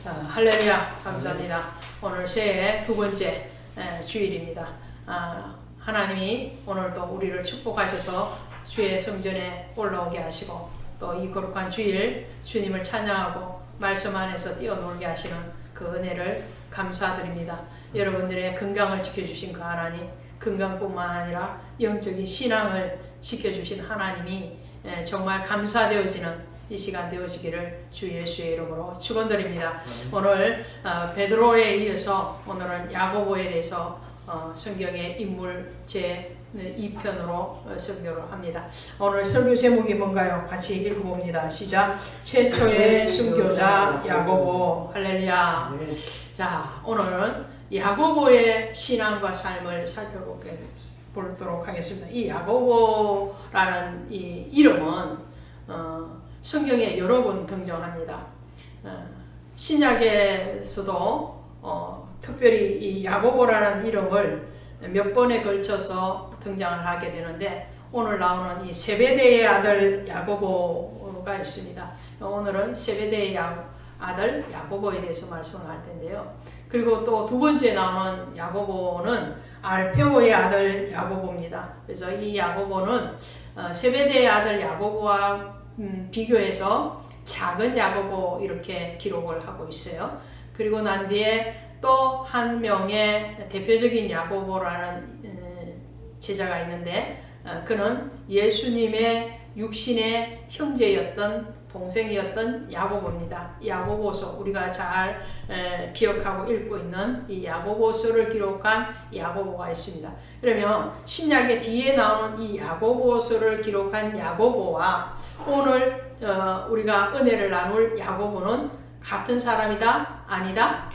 할렐루야, 감사합니다. 오늘 새해 두 번째 주일입니다. 하나님이 오늘도 우리를 축복하셔서 주의 성전에 올라오게 하시고 또 이 거룩한 주일 주님을 찬양하고 말씀 안에서 뛰어놀게 하시는 그 은혜를 감사드립니다. 여러분들의 건강을 지켜주신 그 하나님, 건강뿐만 아니라 영적인 신앙을 지켜주신 하나님이 정말 감사되어지는 이 시간 되어지기를 주 예수의 이름으로 축원드립니다. 오늘 베드로에 이어서 오늘은 야고보에 대해서 성경의 인물 제 2편으로 설교를 합니다. 오늘 설교 제목이 뭔가요? 같이 읽어봅니다. 시작. 최초의 순교자 야고보. 할렐루야. 자, 오늘은 야고보의 신앙과 삶을 살펴보도록 하겠습니다. 이 야고보라는 이 이름은 성경에 여러 번 등장합니다. 신약에서도 특별히 이 야고보라는 이름을 몇 번에 걸쳐서 등장을 하게 되는데 오늘 나오는 이 세베대의 아들 야고보가 있습니다. 오늘은 세베대의 아들 야고보에 대해서 말씀을 할 텐데요. 그리고 또 두 번째 나오는 야고보는 알페오의 아들 야고보입니다. 그래서 이 야고보는 세베대의 아들 야고보와 비교해서 작은 야고보 이렇게 기록을 하고 있어요. 그리고 난 뒤에 또 한 명의 대표적인 야고보라는 제자가 있는데 그는 예수님의 육신의 형제였던 동생이었던 야고보입니다. 야고보서 우리가 잘 기억하고 읽고 있는 이 야고보서를 기록한 야고보가 있습니다. 그러면 신약의 뒤에 나오는 이 야고보서를 기록한 야고보와 오늘 우리가 은혜를 나눌 야고보는 같은 사람이다? 아니다?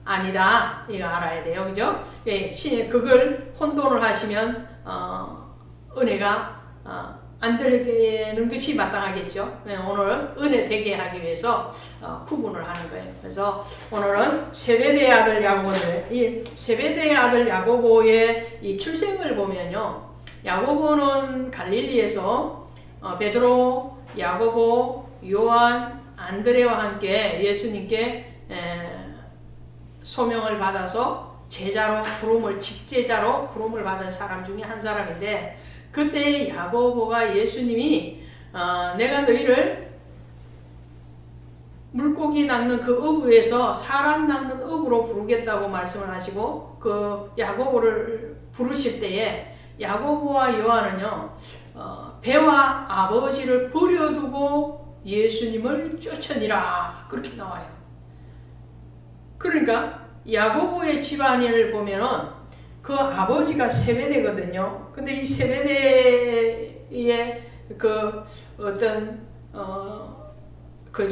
아니다. 이거 알아야 돼요. 그죠? 예, 그걸 혼돈을 하시면 은혜가 안 되는 것이 마땅하겠죠. 오늘은 은혜 되게 하기 위해서 구분을 하는 거예요. 그래서 오늘은 세베대의 아들 야고보인데 이 세베대의 아들 야고보의 이 출생을 보면요. 야고보는 갈릴리에서 베드로, 야고보, 요한, 안드레와 함께 예수님께 소명을 받아서 제자로 직제자로 부름을 받은 사람 중에 한 사람인데 그때 야고보가 예수님이 내가 너희를 물고기 낚는 그 어부에서 사람 낚는 어부로 부르겠다고 말씀을 하시고 그 야고보를 부르실 때에 야고보와 요한은요 배와 아버지를 버려두고 예수님을 쫓으니라 그렇게 나와요. 그러니까 야고보의 집안을 보면은 그 아버지가 세베대거든요. 근데 이 세베대의 그 어떤 그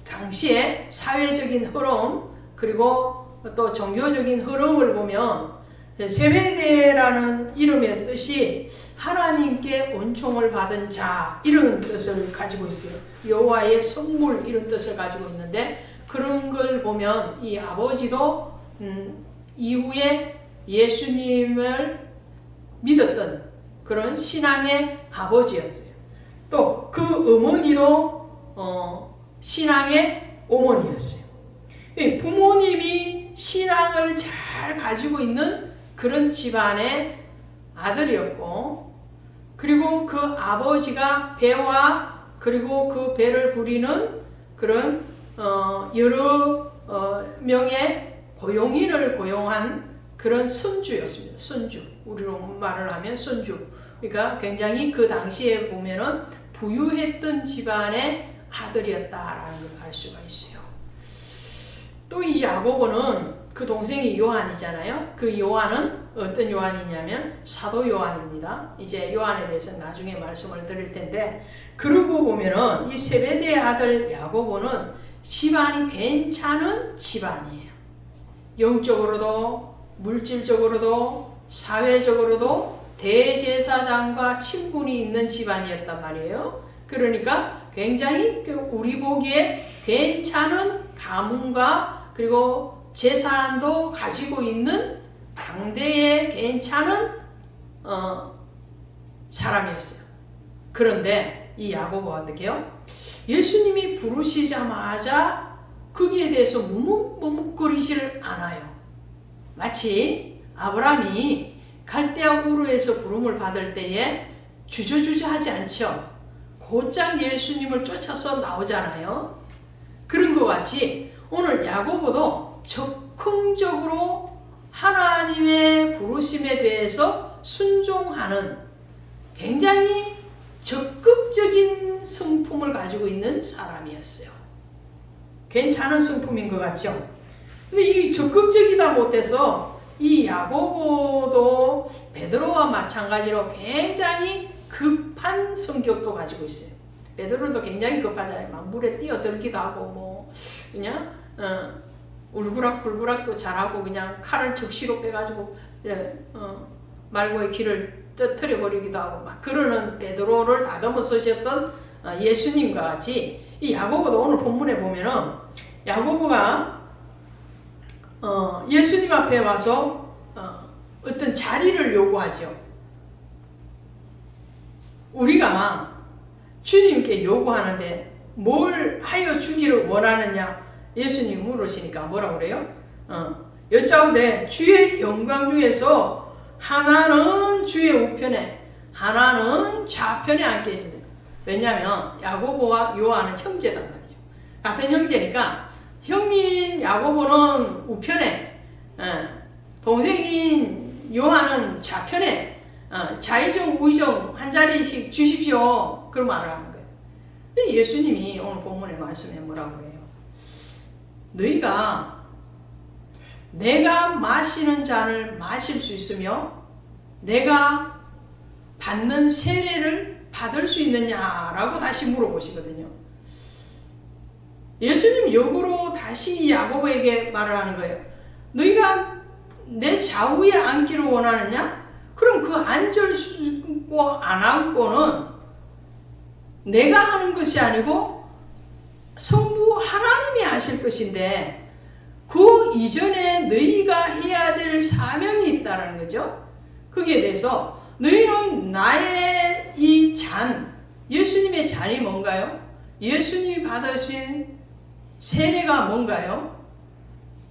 당시에 사회적인 흐름 그리고 또 종교적인 흐름을 보면 세베대라는 이름의 뜻이 하나님께 은총을 받은 자 이런 뜻을 가지고 있어요. 여호와의 선물 이런 뜻을 가지고 있는데 그런 걸 보면 이 아버지도 이후에 예수님을 믿었던 그런 신앙의 아버지였어요. 또 그 어머니도 신앙의 어머니였어요. 부모님이 신앙을 잘 가지고 있는 그런 집안의 아들이었고 그리고 그 아버지가 배와 그리고 그 배를 부리는 그런 여러 명의 고용인을 고용한 그런 선주였습니다. 선주. 우리로 말을 하면 선주. 그러니까 굉장히 그 당시에 보면은 부유했던 집안의 아들이었다라는 걸 알 수가 있어요. 또 이 야고보는 그 동생이 요한이잖아요. 그 요한은 어떤 요한이냐면 사도 요한입니다. 이제 요한에 대해서 나중에 말씀을 드릴 텐데 그러고 보면은 이 세베대의 아들 야고보는 집안이 괜찮은 집안이에요. 영적으로도 물질적으로도 사회적으로도 대제사장과 친분이 있는 집안이었단 말이에요. 그러니까 굉장히 우리 보기에 괜찮은 가문과 그리고 재산도 가지고 있는 당대의 괜찮은 사람이었어요. 그런데 이 야고보가 어떻게 해요? 예수님이 부르시자마자 거기에 대해서 머뭇머뭇거리질 않아요. 마치 아브라함이 갈대아 우르에서 부름을 받을 때에 주저주저하지 않죠. 곧장 예수님을 쫓아서 나오잖아요. 그런 것 같이 오늘 야고보도 적극적으로 하나님의 부르심에 대해서 순종하는 굉장히 적극적인 성품을 가지고 있는 사람이었어요. 괜찮은 성품인 것 같죠? 근데 이게 적극적이다 못해서 이 야고보도 베드로와 마찬가지로 굉장히 급한 성격도 가지고 있어요. 베드로도 굉장히 급하잖아요. 막 물에 뛰어들기도 하고 뭐 그냥 울그락불그락도 잘하고 그냥 칼을 적시로 빼가지고 말고의 길을 떠트려 버리기도 하고 막 그러는 베드로를 다듬어 쓰셨던 예수님과 같이 이 야고보도 오늘 본문에 보면은 야고보가 예수님 앞에 와서 어떤 자리를 요구하죠. 우리가 주님께 요구하는데 뭘 하여 주기를 원하느냐 예수님 물으시니까 뭐라고 그래요? 여짜오되 주의 영광 중에서 하나는 주의 우편에 하나는 좌편에 앉게 해주세요. 왜냐하면 야고보와 요한은 형제단 말이죠. 같은 형제니까 형인 야고보는 우편에 동생인 요한은 좌편에 좌의정 우의정 한 자리씩 주십시오. 그런 말을 하는 거예요. 근데 예수님이 오늘 본문의 말씀에 뭐라고 해요? 너희가 내가 마시는 잔을 마실 수 있으며 내가 받는 세례를 받을 수 있느냐라고 다시 물어보시거든요. 예수님 역으로 다시 야고보에게 말을 하는 거예요. 너희가 내 좌우에 앉기를 원하느냐? 그럼 그 앉을 수 있고 안 앉고는 내가 하는 것이 아니고 성부 하나님이 하실 것인데 그 이전에 너희가 해야 될 사명이 있다는 거죠. 거기에 대해서 너희는 나의 이 잔, 예수님의 잔이 뭔가요? 예수님이 받으신 세례가 뭔가요?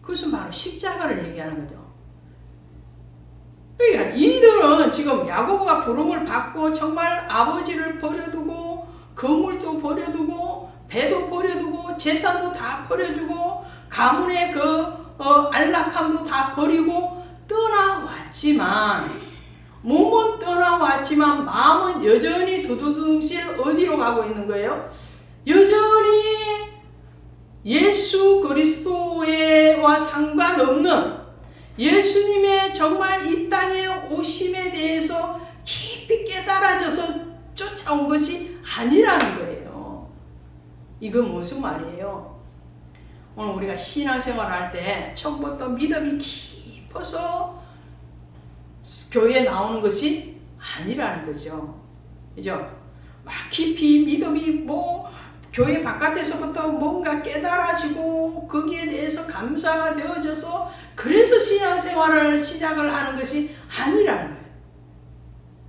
그것은 바로 십자가를 얘기하는 거죠. 그러니까 이들은 지금 야고보가 부름을 받고 정말 아버지를 버려두고 거물도 버려두고 배도 버려두고 재산도 다 버려주고 가문의 안락함도 다 버리고 떠나왔지만 몸은 떠나왔지만 마음은 여전히 두두둥실 어디로 가고 있는 거예요? 여전히 예수 그리스도와 상관없는 예수님의 정말 이 땅에 오심에 대해서 깊이 깨달아져서 쫓아온 것이 아니라는 거예요. 이건 무슨 말이에요? 오늘 우리가 신앙생활 할 때 처음부터 믿음이 깊어서 교회에 나오는 것이 아니라는 거죠. 그죠? 막 깊이 믿음이 교회 바깥에서부터 뭔가 깨달아지고 거기에 대해서 감사가 되어져서 그래서 신앙생활을 시작을 하는 것이 아니라는 거예요.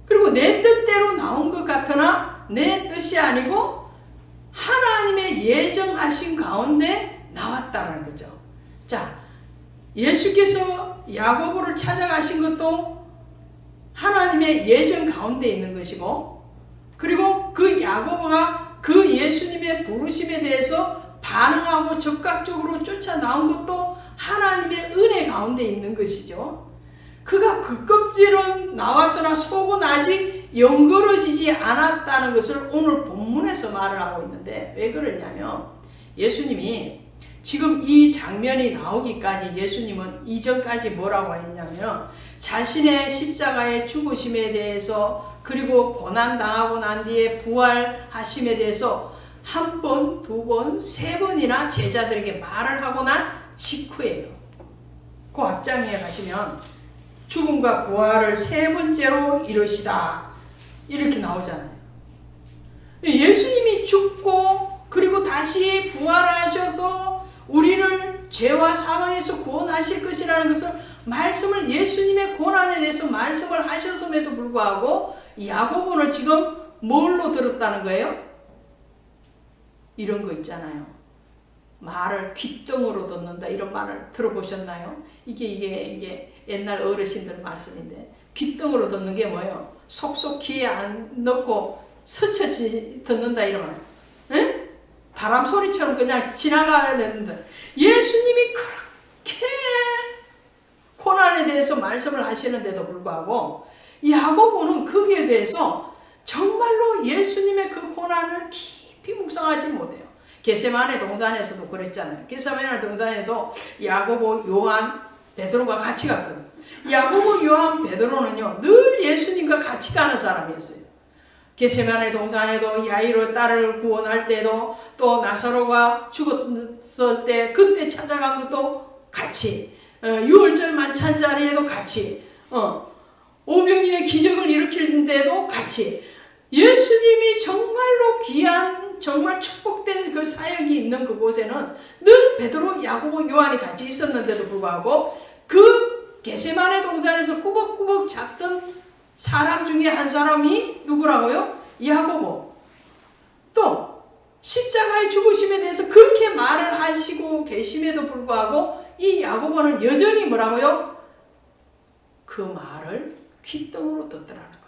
그리고 내 뜻대로 나온 것 같으나 내 뜻이 아니고 하나님의 예정하신 가운데 나왔다는 거죠. 자, 예수께서 야고보를 찾아가신 것도 하나님의 예정 가운데 있는 것이고 그리고 그 야고보가 그 예수님의 부르심에 대해서 반응하고 적극적으로 쫓아 나온 것도 하나님의 은혜 가운데 있는 것이죠. 그가 그 껍질은 나와서나 속은 아직 연걸어지지 않았다는 것을 오늘 본문에서 말을 하고 있는데 왜 그러냐면 예수님이 지금 이 장면이 나오기까지 예수님은 이전까지 뭐라고 했냐면 자신의 십자가의 죽으심에 대해서 그리고 고난당하고 난 뒤에 부활하심에 대해서 한 번, 두 번, 세 번이나 제자들에게 말을 하고 난 직후예요. 그 앞장에 가시면 죽음과 부활을 세 번째로 이루시다 이렇게 나오잖아요. 예수님이 죽고 그리고 다시 부활하셔서 우리를 죄와 사망에서 구원하실 것이라는 것을 말씀을 예수님의 고난에 대해서 말씀을 하셨음에도 불구하고 야고보는 지금 뭘로 들었다는 거예요? 이런 거 있잖아요. 말을 귓등으로 듣는다 이런 말을 들어보셨나요? 이게 옛날 어르신들 말씀인데 귓등으로 듣는 게 뭐예요? 속속 귀에 안 넣고 스쳐 듣는다 이런 말. 응? 바람 소리처럼 그냥 지나가야 되는데 예수님이 그렇게 고난에 대해서 말씀을 하시는데도 불구하고 야고보는 거기에 대해서 정말로 예수님의 그 고난을 깊이 묵상하지 못해요. 겟세마네 동산에서도 그랬잖아요. 겟세마네 동산에도 야고보, 요한, 베드로가 같이 갔거든요. 야고보, 요한, 베드로는요 늘 예수님과 같이 가는 사람이었어요. 겟세마네 동산에도 야이로 딸을 구원할 때도 또 나사로가 죽었을 때 그때 찾아간 것도 같이 유월절 만찬 자리에도 같이 오병이의 기적을 일으킬 때도 같이 예수님이 정말로 귀한 정말 축복된 그 사역이 있는 그곳에는 늘 베드로, 야고보, 요한이 같이 있었는데도 불구하고 그 겟세마네 동산에서 꾸벅꾸벅 잡던 사람 중에 한 사람이 누구라고요? 야고보. 또 십자가의 죽으심에 대해서 그렇게 말을 하시고 계심에도 불구하고 이 야고보는 여전히 뭐라고요? 그 말을 귓등으로 듣더라는 거예요.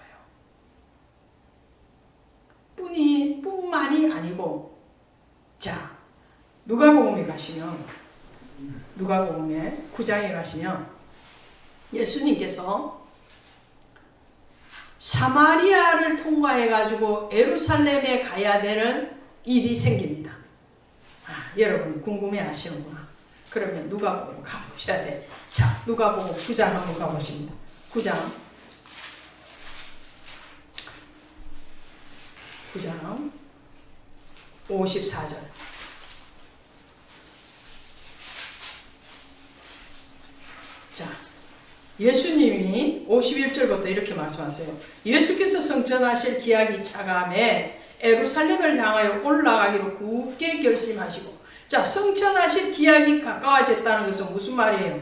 뿐만이 아니고 자 누가복음에 가시면 누가복음에 9장에 가시면 예수님께서 사마리아를 통과해 가지고 예루살렘에 가야 되는 일이 생깁니다. 여러분이 궁금해 하시는구나. 그러면 누가복음 가보셔야 돼. 자, 누가복음 9장 한번 가보십니다. 9장 54절. 자, 예수님이 51절부터 이렇게 말씀하세요. 예수께서 성전하실 기약이 차감해 예루살렘을 향하여 올라가기로 굳게 결심하시고, 자, 성전하실 기약이 가까워졌다는 것은 무슨 말이에요?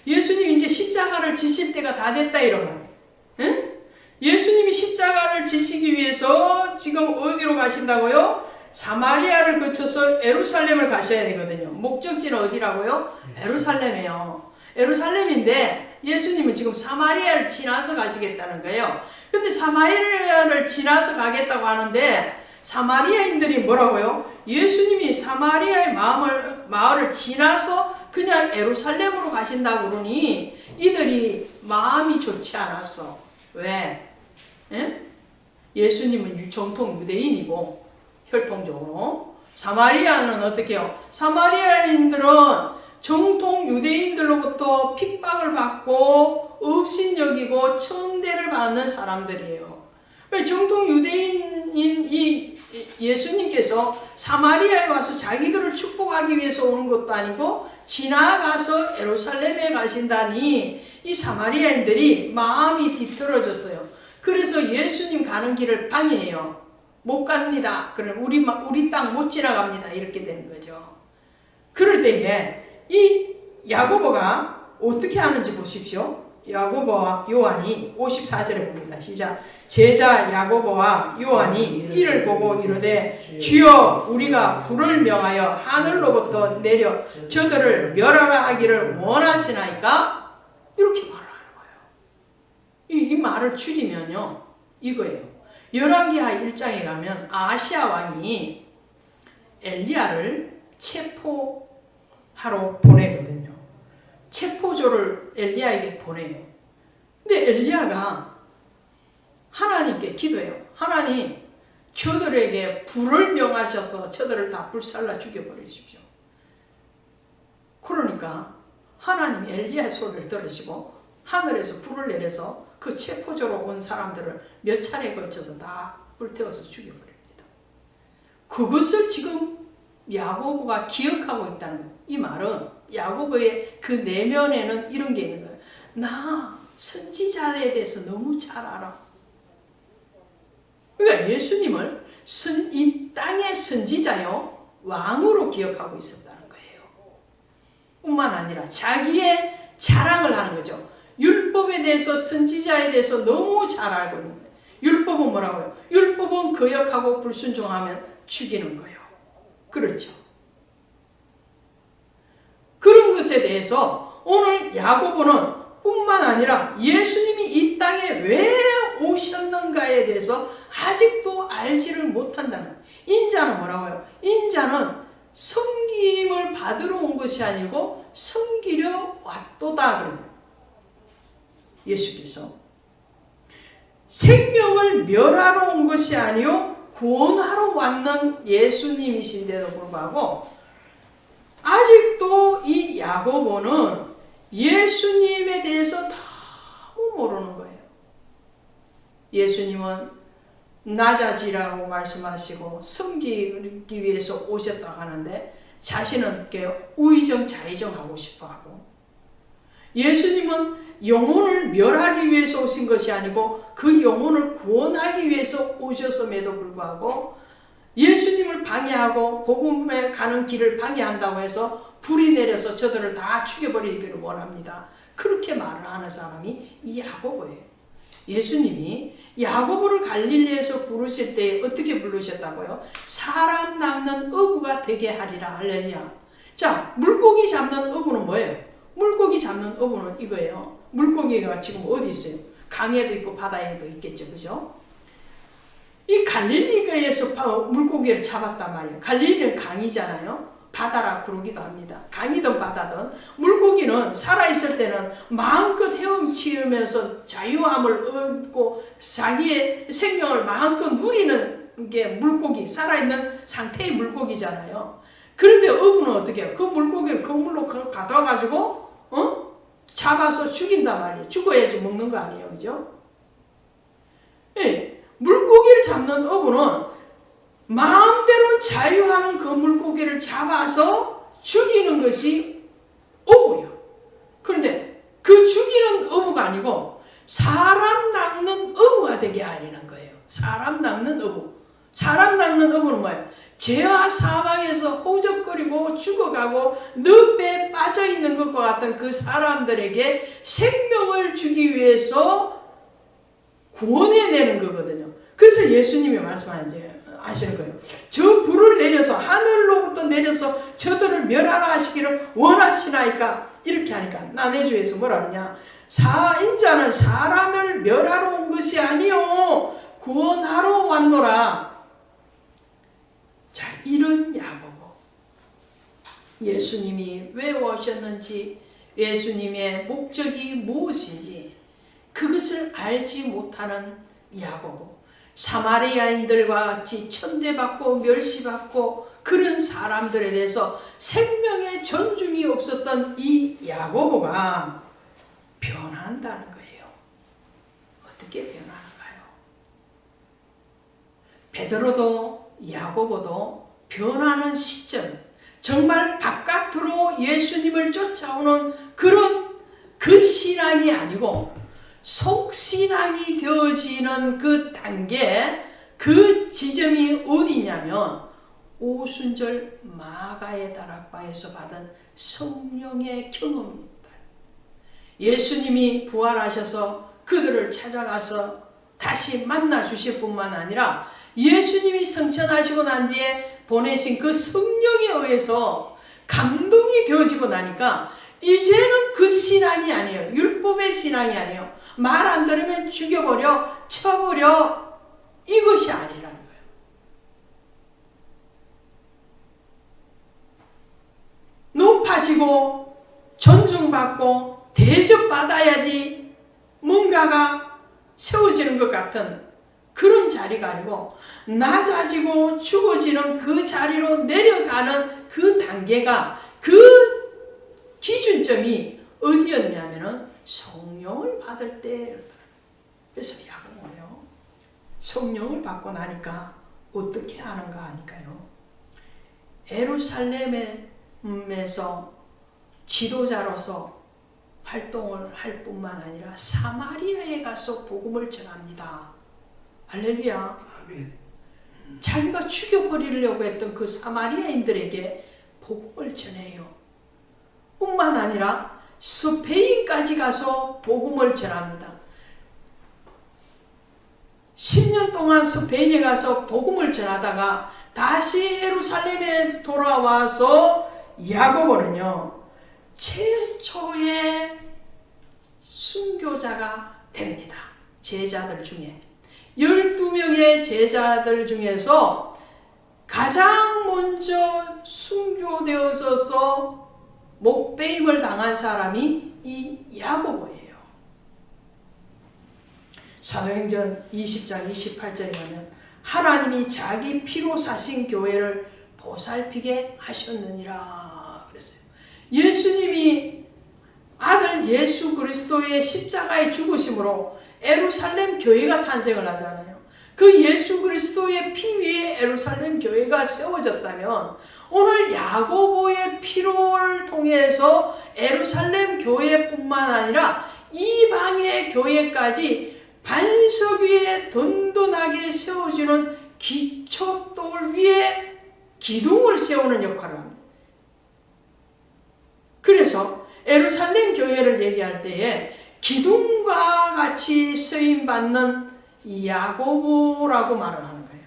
예수님이 이제 십자가를 지실 때가 다 됐다 이런 말이에요. 응? 예수님이 십자가를 지시기 위해서 지금 어디로 가신다고요? 사마리아를 거쳐서 예루살렘을 가셔야 되거든요. 목적지는 어디라고요? 예루살렘이에요. 예루살렘인데 예수님은 지금 사마리아를 지나서 가시겠다는 거예요. 근데 사마리아를 지나서 가겠다고 하는데 사마리아인들이 뭐라고요? 예수님이 사마리아의 마을을 지나서 그냥 예루살렘으로 가신다고 그러니 이들이 마음이 좋지 않았어. 왜? 예? 예수님은 정통 유대인이고 혈통적으로 사마리아는 어떻게 해요? 사마리아인들은 정통 유대인들로부터 핍박을 받고 업신여기고 천대를 받는 사람들이에요. 정통 유대인인 이 예수님께서 사마리아에 와서 자기들을 축복하기 위해서 오는 것도 아니고 지나가서 예루살렘에 가신다니 이 사마리아인들이 마음이 뒤틀어졌어요. 그래서 예수님 가는 길을 방해해요. 못 갑니다. 그럼 우리 땅 못 지나갑니다. 이렇게 되는 거죠. 그럴 때에 이 야고보가 어떻게 하는지 보십시오. 야고보와 요한이 54절에 봅니다. 시작. 제자 야고보와 요한이 이를 보고 이르되 주여 우리가 불을 명하여 하늘로부터 내려 저들을 멸하라 하기를 원하시나이까? 이렇게 말을 하는 거예요. 이 말을 줄이면요 이거예요. 열왕기하 1장에 가면 아시아 왕이 엘리야를 체포하러 보내거든요. 체포조를 엘리야에게 보내요. 근데 엘리야가 하나님께 기도해요. 하나님, 저들에게 불을 명하셔서 저들을 다 불살라 죽여버리십시오. 그러니까 하나님이 엘리야의 소리를 들으시고 하늘에서 불을 내려서 그 체포조로 온 사람들을 몇 차례에 걸쳐서 다 불태워서 죽여버립니다. 그것을 지금 야고보가 기억하고 있다는 거예요. 이 말은 야고보의 그 내면에는 이런 게 있는 거예요. 나 선지자에 대해서 너무 잘 알아. 그러니까 예수님을 이 땅의 선지자요 왕으로 기억하고 있었다는 거예요. 뿐만 아니라 자기의 자랑을 하는 거죠. 율법에 대해서 선지자에 대해서 너무 잘 알고 있는 거예요. 율법은 뭐라고요? 율법은 거역하고 불순종하면 죽이는 거예요. 그렇죠. 그것에 대해서 오늘 야고보는 뿐만 아니라 예수님이 이 땅에 왜 오셨는가에 대해서 아직도 알지를 못한다는. 인자는 뭐라고요? 인자는 섬김을 받으러 온 것이 아니고 섬기려 왔도다 그래요. 예수께서 생명을 멸하러 온 것이 아니요 구원하러 왔는 예수님이신데도 불구하고 아직도 이 야고보는 예수님에 대해서 너무 모르는 거예요. 예수님은 낮아지라고 말씀하시고 섬기기 위해서 오셨다고 하는데 자신은 이렇게 우의정 자의정하고 싶어하고, 예수님은 영혼을 멸하기 위해서 오신 것이 아니고 그 영혼을 구원하기 위해서 오셨음에도 불구하고 예수님을 방해하고 복음에 가는 길을 방해한다고 해서 불이 내려서 저들을 다 죽여버리기를 원합니다. 그렇게 말을 하는 사람이 이 야고보예요. 예수님이 야고보를 갈릴리에서 부르실 때 어떻게 부르셨다고요? 사람 낚는 어부가 되게 하리라. 할렐루야. 자, 물고기 잡는 어부는 뭐예요? 물고기 잡는 어부는 이거예요. 물고기가 지금 어디 있어요? 강에도 있고 바다에도 있겠죠. 그죠? 이 갈릴리에서 물고기를 잡았단 말이에요. 갈릴리는 강이잖아요. 바다라 그러기도 합니다. 강이든 바다든 물고기는 살아있을 때는 마음껏 헤엄치면서 자유함을 얻고 자기의 생명을 마음껏 누리는 게 물고기, 살아있는 상태의 물고기잖아요. 그런데 어부는 어떻게 해요? 그 물고기를 그물로 가둬가지고 잡아서 죽인단 말이에요. 죽어야지 먹는 거 아니에요. 그죠? 예, 물고기를 잡는 어부는 마음대로 자유하는 그 물고기를 잡아서 죽이는 것이 어부예요. 그런데 그 죽이는 어부가 아니고 사람 낚는 어부가 되게 하려는 거예요. 사람 낚는 어부. 사람 낚는 어부는 뭐예요? 죄와 사망에서 허우적거리고 죽어가고 늪에 빠져있는 것과 같은 그 사람들에게 생명을 주기 위해서 구원해내는 거거든요. 그래서 예수님이 말씀하시는 거예요. 저 불을 내려서 하늘로부터 내려서 저들을 멸하라 하시기를 원하시나이까. 이렇게 하니까 난해주에서 뭐라 그러냐. 인자는 사람을 멸하러 온 것이 아니요 구원하러 왔노라. 자, 이런 야고보, 예수님이 왜 오셨는지, 예수님의 목적이 무엇인지 그것을 알지 못하는 야고보, 사마리아인들과 같이 천대받고 멸시받고 그런 사람들에 대해서 생명의 존중이 없었던 이 야고보가 변한다는 거예요. 어떻게 변하는가요? 베드로도 야고보도 변하는 시점, 정말 바깥으로 예수님을 쫓아오는 그 신앙이 아니고 속신앙이 되어지는 그 단계, 그 지점이 어디냐면 오순절 마가의 다락방에서 받은 성령의 경험입니다. 예수님이 부활하셔서 그들을 찾아가서 다시 만나 주실 뿐만 아니라 예수님이 성천하시고 난 뒤에 보내신 그 성령에 의해서 감동이 되어지고 나니까 이제는 그 신앙이 아니에요. 율법의 신앙이 아니에요. 말 안 들으면 죽여버려, 쳐버려, 이것이 아니라는 거예요. 높아지고 존중받고 대접받아야지 뭔가가 세워지는 것 같은 그런 자리가 아니고 낮아지고 죽어지는 그 자리로 내려가는 그 단계가, 그 기준점이 어디였냐면은 성령을 받을 때. 그래서 야고보요, 성령을 받고 나니까 어떻게 하는가 하니까요, 예루살렘에서 지도자로서 활동을 할 뿐만 아니라 사마리아에 가서 복음을 전합니다. 할렐루야. 아멘. 자기가 죽여버리려고 했던 그 사마리아인들에게 복음을 전해요. 뿐만 아니라 스페인까지 가서 복음을 전합니다. 10년 동안 스페인에 가서 복음을 전하다가 다시 예루살렘에 돌아와서 야고보는요, 최초의 순교자가 됩니다. 제자들 중에 12명의 제자들 중에서 가장 먼저 순교되어서 목배임을 당한 사람이 이 야고보예요. 사도행전 20장 28절에 보면 하나님이 자기 피로 사신 교회를 보살피게 하셨느니라 그랬어요. 예수님이 아들 예수 그리스도의 십자가의 죽으심으로 예루살렘 교회가 탄생을 하잖아요. 그 예수 그리스도의 피 위에 예루살렘 교회가 세워졌다면 오늘 야고보의 피로를 통해서 예루살렘 교회뿐만 아니라 이방의 교회까지 반석 위에 든든하게 세워지는 기초돌 위에 기둥을 세우는 역할을 합니다. 그래서 예루살렘 교회를 얘기할 때에 기둥과 같이 쓰임받는 야고보라고 말을 하는 거예요.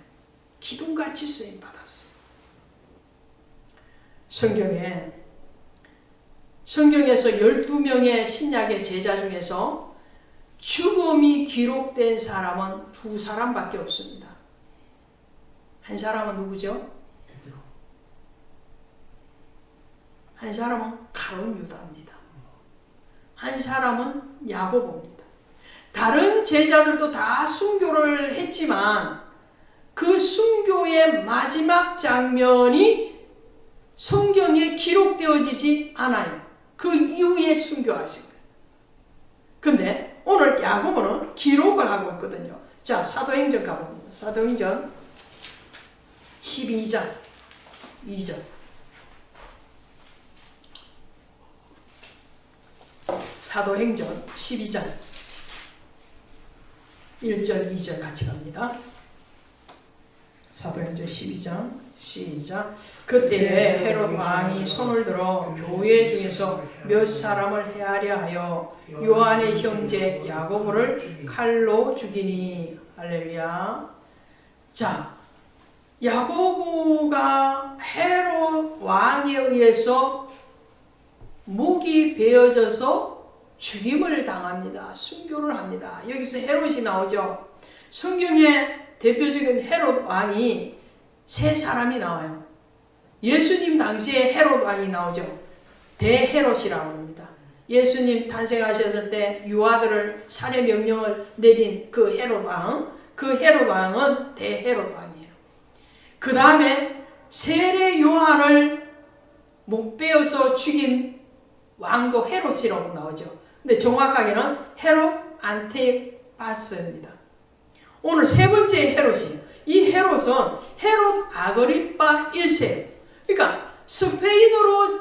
기둥같이 쓰임받았어. 성경에서 12명의 신약의 제자 중에서 죽음이 기록된 사람은 2사람밖에 없습니다. 한 사람은 누구죠? 한 사람은 가룟 유다입니다. 한 사람은 야고보입니다. 다른 제자들도 다 순교를 했지만 그 순교의 마지막 장면이 성경에 기록되어지지 않아요. 그 이후에 순교하신 거예요. 근데 오늘 야고보는 기록을 하고 있거든요. 자, 사도행전 가봅니다. 사도행전 12장 2절. 사도행전 12장 1절 2절 같이 갑니다. 사도행전 12장 시작. 그때에 헤롯 왕이 손을 들어 교회 중에서 몇 사람을 해하려 하여 요한의 형제 야고보를 칼로 죽이니. 할렐루야. 자, 야고보가 헤롯 왕에 의해서 목이 베어져서 죽임을 당합니다. 순교를 합니다. 여기서 헤롯이 나오죠. 성경에 대표적인 헤롯 왕이 3사람이 나와요. 예수님 당시에 헤롯 왕이 나오죠. 대헤롯이라고 합니다. 예수님 탄생하셨을 때 유아들을 살해 명령을 내린 그 헤롯 왕, 그 헤롯 왕은 대헤롯 왕이에요. 그 다음에 세례 요한을 목 베어서 죽인 왕도 헤롯이라고 나오죠. 근데 정확하게는 헤롯 안티파스입니다. 오늘 3번째 헤롯이에요. 이 헤롯은 헤롯 아그리파 1세. 그러니까 스페인으로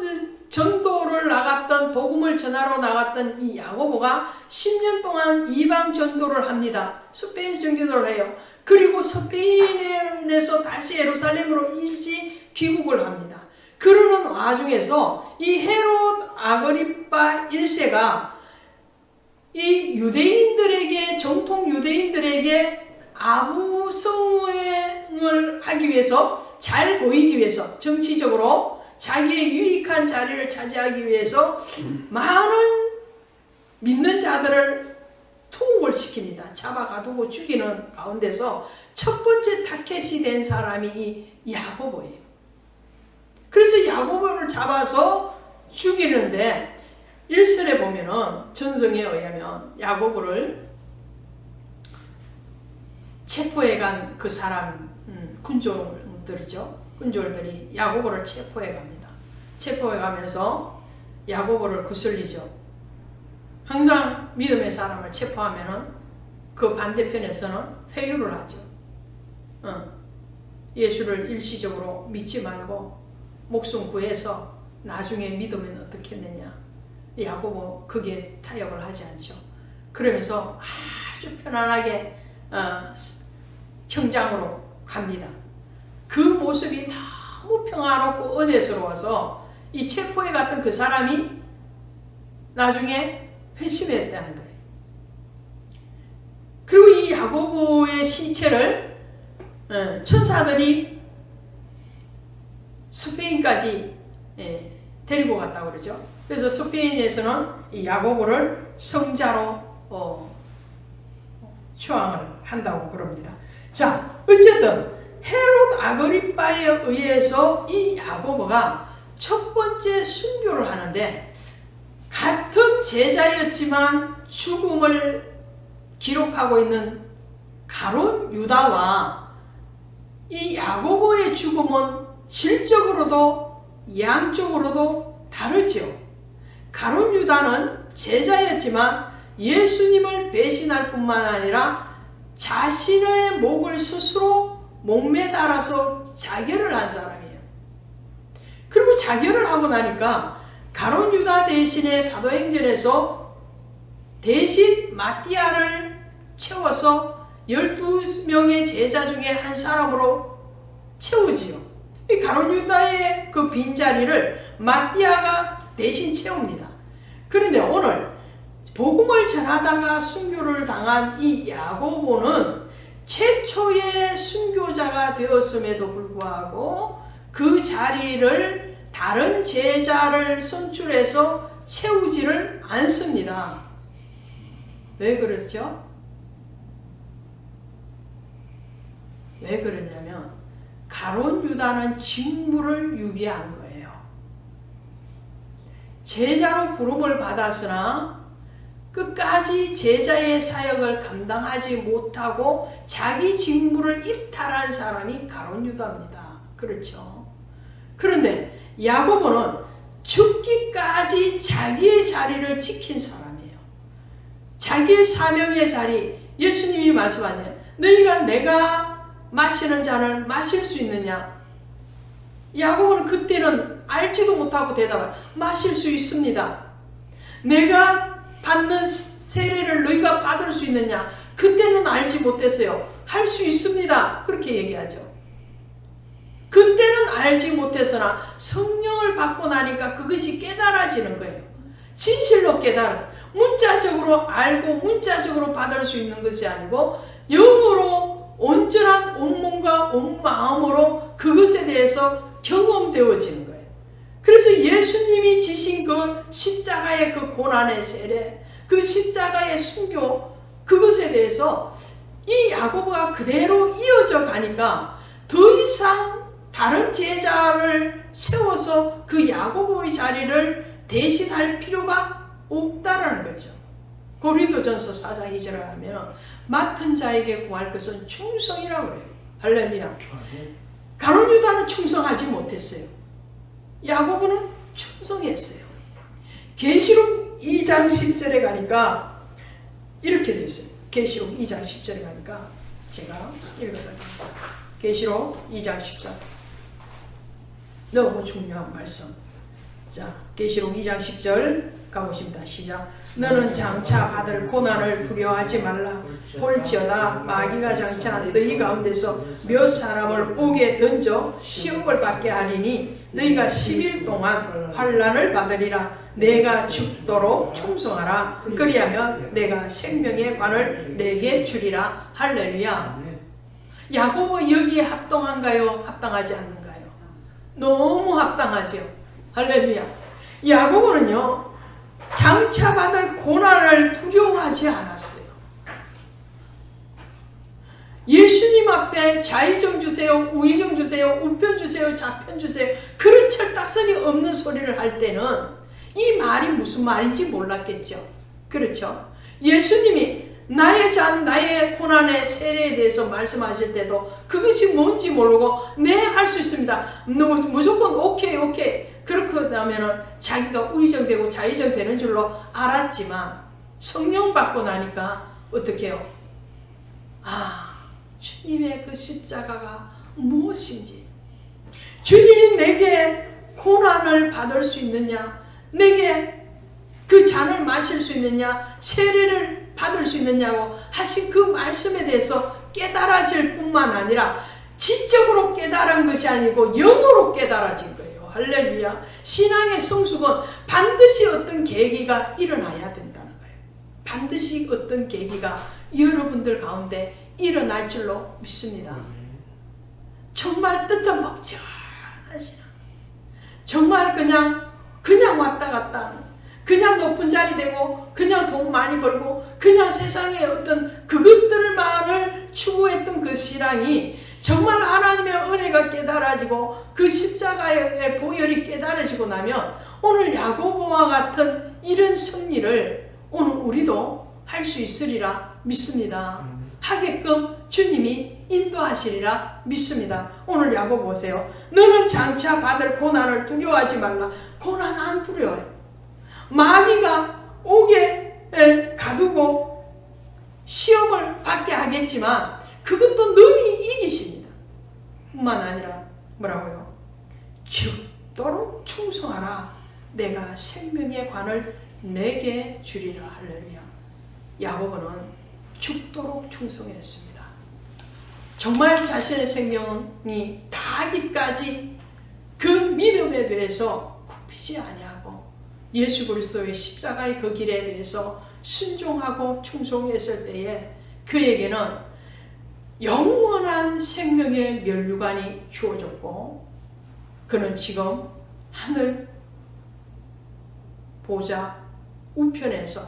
전도를 나갔던, 복음을 전하러 나갔던 이 야고보가 10년 동안 이방 전도를 합니다. 스페인 전도를 해요. 그리고 스페인에서 다시 예루살렘으로 일시 귀국을 합니다. 그러는 와중에서 이 헤롯 아그리파 1세가 이 유대인들에게, 정통 유대인들에게 아부성을 하기 위해서, 잘 보이기 위해서, 정치적으로 자기의 유익한 자리를 차지하기 위해서 많은 믿는 자들을 투옥을 시킵니다. 잡아가두고 죽이는 가운데서 첫 번째 타겟이 된 사람이 이 야고보예요. 그래서 야고보를 잡아서 죽이는데 1절에 보면은 전성에 의하면 야고보를 체포해 간 그 사람, 군졸들이죠. 군졸들이 야고보를 체포해 갑니다. 체포해 가면서 야고보를 구슬리죠. 항상 믿음의 사람을 체포하면은 그 반대편에서는 회유를 하죠. 예수를 일시적으로 믿지 말고 목숨 구해서 나중에 믿으면 어떻겠느냐. 야고보 그게 타협을 하지 않죠. 그러면서 아주 편안하게 형장으로 갑니다. 그 모습이 너무 평화롭고 은혜스러워서 이 체포에 갔던 그 사람이 나중에 회심했다는 거예요. 그리고 이 야고보의 시체를 천사들이 스페인까지 데리고 갔다고 그러죠. 그래서 스페인에서는 이 야고보를 성자로 추앙을 한다고 그럽니다. 자, 어쨌든 헤롯 아그리빠에 의해서 이 야고보가 첫 번째 순교를 하는데, 같은 제자였지만 죽음을 기록하고 있는 가룟 유다와 이 야고보의 죽음은 질적으로도 양적으로도 다르죠. 가룟 유다는 제자였지만 예수님을 배신할 뿐만 아니라 자신의 목을 스스로 목매달아서 자결을 한 사람이에요. 그리고 자결을 하고 나니까 가룟 유다 대신에 사도행전에서 대신 마띠아를 채워서 12명의 제자 중에 한 사람으로 채우지요. 이 가룟 유다의 그 빈자리를 마띠아가 대신 채웁니다. 그런데 오늘 복음을 전하다가 순교를 당한 이 야고보는 최초의 순교자가 되었음에도 불구하고 그 자리를 다른 제자를 선출해서 채우지를 않습니다. 왜 그렇죠? 왜 그러냐면 가룟 유다는 직무를 유기한 거예요. 제자로 부름을 받았으나 끝까지 제자의 사역을 감당하지 못하고 자기 직무를 이탈한 사람이 가룟 유다입니다. 그렇죠? 그런데 야고보는 죽기까지 자기의 자리를 지킨 사람이에요. 자기의 사명의 자리, 예수님이 말씀하잖아요. 너희가 내가 마시는 잔을 마실 수 있느냐? 야고보는 그때는 알지도 못하고 대답을 마실 수 있습니다. 내가 받는 세례를 너희가 받을 수 있느냐? 그때는 알지 못했어요. 할 수 있습니다. 그렇게 얘기하죠. 그때는 알지 못해서나 성령을 받고 나니까 그것이 깨달아지는 거예요. 진실로 깨달은, 문자적으로 알고 문자적으로 받을 수 있는 것이 아니고 영으로 온전한 온몸과 온 마음으로 그것에 대해서 경험되어지는 거예요. 그래서 예수님이 지신 그 십자가의 그 고난의 세례, 그 십자가의 순교, 그것에 대해서 이 야고보가 그대로 이어져 가니까 더 이상 다른 제자를 세워서 그 야고보의 자리를 대신할 필요가 없다라는 거죠. 고린도전서 4장 2절에 하면 맡은 자에게 구할 것은 충성이라고 그래요. 할렐루야. 가룟 유다는 충성하지 못했어요. 야고보는 충성했어요. 계시록 2장 10절에 가니까 이렇게 되어 있어요. 계시록 2장 10절에 가니까 제가 읽어드립니다. 계시록 2장 10절. 너무 중요한 말씀. 자, 계시록 2장 10절 가보십니다. 시작. 너는 장차 받을 고난을 두려워하지 말라. 볼지어다 마귀가 장차 너희 가운데서 몇 사람을 옥에 던져 시험을 받게 하리니 너희가 10일 동안 환난을 받으리라. 내가 죽도록 충성하라. 그리하면 내가 생명의 관을 내게 주리라. 할렐루야. 야고보 여기에 합당한가요? 합당하지 않는가요? 너무 합당하죠. 할렐루야. 야고보는요, 장차 받을 고난을 두려워하지 않았어요. 예수님 앞에 좌의정 주세요, 우의정 주세요, 우편 주세요, 좌편 주세요, 그런 철딱선이 없는 소리를 할 때는 이 말이 무슨 말인지 몰랐겠죠. 그렇죠? 예수님이 나의 잔, 나의 고난의 세례에 대해서 말씀하실 때도 그것이 뭔지 모르고 네, 할 수 있습니다. 무조건 오케이. 그렇게 하면 자기가 우의정되고 좌의정 되는 줄로 알았지만 성령 받고 나니까 어떻게 해요? 주님의 그 십자가가 무엇인지, 주님이 내게 고난을 받을 수 있느냐, 내게 그 잔을 마실 수 있느냐, 세례를 받을 수 있느냐고 하신 그 말씀에 대해서 깨달아질 뿐만 아니라 지적으로 깨달은 것이 아니고 영으로 깨달아진 거예요. 할렐루야. 신앙의 성숙은 반드시 어떤 계기가 일어나야 된다는 거예요. 반드시 어떤 계기가 여러분들 가운데 일어날 줄로 믿습니다. 정말 뜻은 먹지않으시나, 정말 그냥 그냥 왔다 갔다 하는, 그냥 높은 자리 되고 그냥 돈 많이 벌고 그냥 세상의 어떤 그것들만을 추구했던 그 신앙이 정말 하나님의 은혜가 깨달아지고 그 십자가의 보혈이 깨달아지고 나면 오늘 야고보와 같은 이런 승리를 오늘 우리도 할 수 있으리라 믿습니다. 하게끔 주님이 인도하시리라 믿습니다. 오늘 야고보 보세요. 너는 장차 받을 고난을 두려워하지 말라. 고난 안 두려워요. 마귀가 오게 가두고 시험을 받게 하겠지만 그것도 능히 이기십니다. 뿐만 아니라 뭐라고요? 죽도록 충성하라. 내가 생명의 관을 내게 주리라. 할렐루야. 야고보는 죽도록 충성했습니다. 정말 자신의 생명이 다하기까지 그 믿음에 대해서 굽히지 아니하고 예수 그리스도의 십자가의 그 길에 대해서 순종하고 충성했을 때에 그에게는 영원한 생명의 면류관이 주어졌고 그는 지금 하늘 보좌 우편에서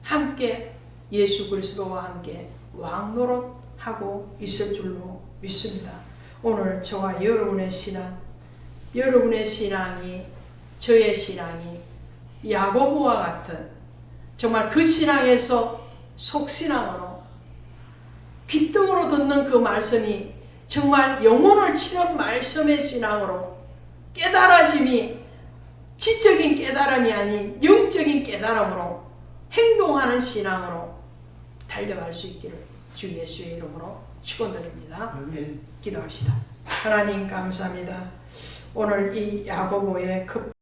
함께 예수 그리스도와 함께 왕노릇하고 있을 줄로 믿습니다. 오늘 저와 여러분의 신앙, 여러분의 신앙이, 저의 신앙이 야고보와 같은 정말 그 신앙에서 속신앙으로 귓등으로 듣는 그 말씀이 정말 영혼을 치는 말씀의 신앙으로 깨달아짐이 지적인 깨달음이 아닌 영적인 깨달음으로 행동하는 신앙으로 달려갈 수 있기를 주 예수의 이름으로 축원드립니다. 기도합시다. 하나님 감사합니다. 오늘 이 야고보의 급